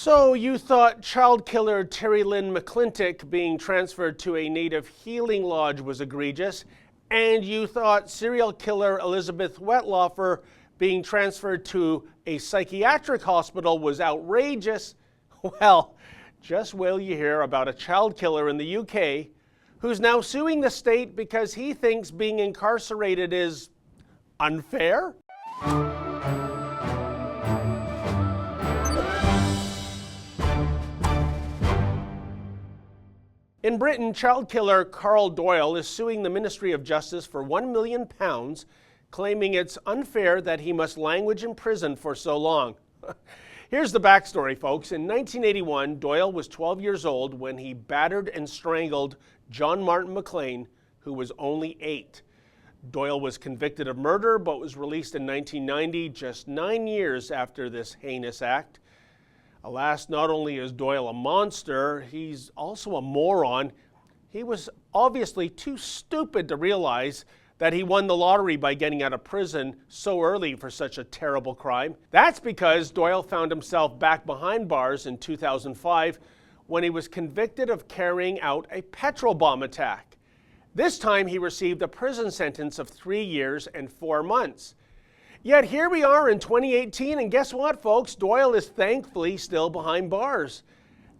So you thought child killer Terry Lynn McClintock being transferred to a native healing lodge was egregious, and you thought serial killer Elizabeth Wettlaufer being transferred to a psychiatric hospital was outrageous. Well, just wait you hear about a child killer in the UK who's now suing the state because he thinks being incarcerated is unfair. In Britain, child killer Carl Doyle is suing the Ministry of Justice for £1 million, claiming it's unfair that he must languish in prison for so long. Here's the backstory, folks. In 1981, Doyle was 12 years old when he battered and strangled John Martin McLean, who was only 8. Doyle was convicted of murder, but was released in 1990, just 9 years after this heinous act. Alas, not only is Doyle a monster, he's also a moron. He was obviously too stupid to realize that he won the lottery by getting out of prison so early for such a terrible crime. That's because Doyle found himself back behind bars in 2005 when he was convicted of carrying out a petrol bomb attack. This time he received a prison sentence of 3 years and 4 months. Yet here we are in 2018, and guess what, folks? Doyle is thankfully still behind bars.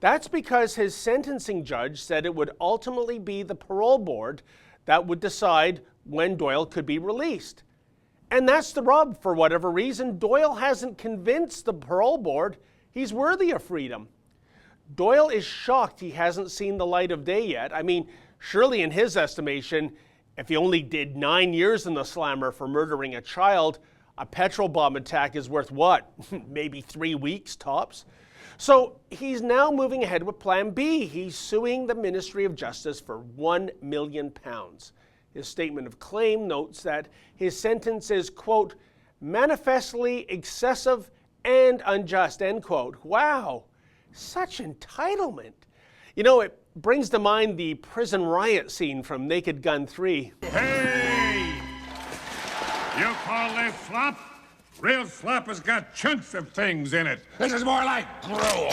That's because his sentencing judge said it would ultimately be the parole board that would decide when Doyle could be released. And that's the rub. For whatever reason, Doyle hasn't convinced the parole board he's worthy of freedom. Doyle is shocked he hasn't seen the light of day yet. I mean, surely in his estimation, if he only did 9 years in the slammer for murdering a child, a petrol bomb attack is worth what? Maybe 3 weeks tops? So he's now moving ahead with Plan B. He's suing the Ministry of Justice for £1 million. His statement of claim notes that his sentence is, quote, manifestly excessive and unjust, end quote. Wow, such entitlement. You know, it brings to mind the prison riot scene from Naked Gun 3. Hey! You call this slop? Real slop has got chunks of things in it. This is more like gruel.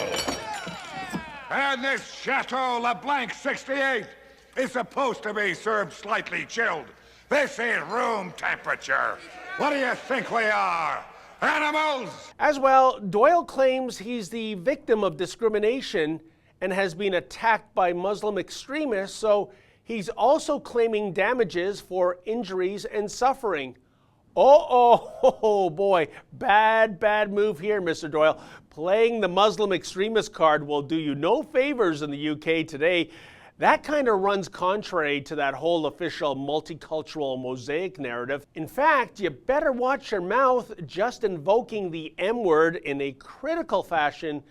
And this Chateau LeBlanc 68 is supposed to be served slightly chilled. This ain't room temperature. What do you think we are? Animals? As well, Doyle claims he's the victim of discrimination and has been attacked by Muslim extremists, so he's also claiming damages for injuries and suffering. Oh boy, bad move here, Mr. Doyle. Playing the Muslim extremist card will do you no favors in the UK today. That kind of runs contrary to that whole official multicultural mosaic narrative. In fact, you better watch your mouth. Just invoking the M word in a critical fashion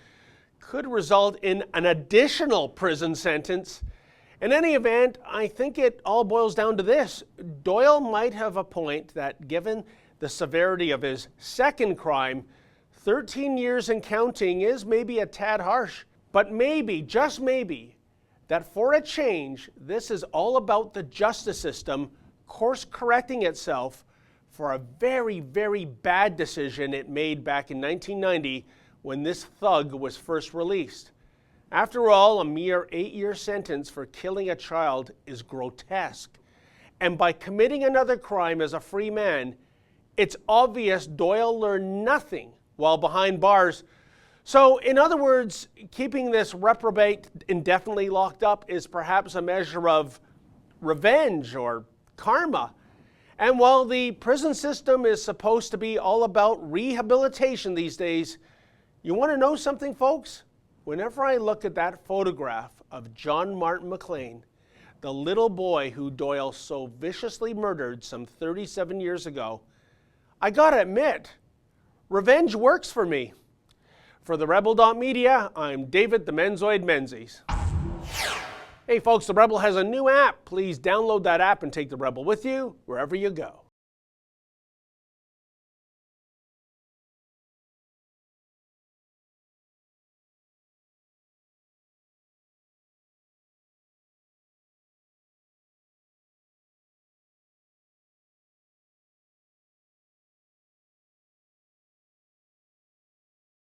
could result in an additional prison sentence. In any event, I think it all boils down to this. Doyle might have a point that given the severity of his second crime, 13 years and counting is maybe a tad harsh. But maybe, just maybe, that for a change, this is all about the justice system course-correcting itself for a very bad decision it made back in 1990 when this thug was first released. After all, a mere 8-year sentence for killing a child is grotesque. And by committing another crime as a free man, it's obvious Doyle learned nothing while behind bars. So, in other words, keeping this reprobate indefinitely locked up is perhaps a measure of revenge or karma. And while the prison system is supposed to be all about rehabilitation these days, you want to know something, folks? Whenever I look at that photograph of John Martin McLean, the little boy who Doyle so viciously murdered some 37 years ago, I gotta admit, revenge works for me. For the Rebel.media, I'm David the Menzoid Menzies. Hey folks, the Rebel has a new app. Please download that app and take the Rebel with you wherever you go.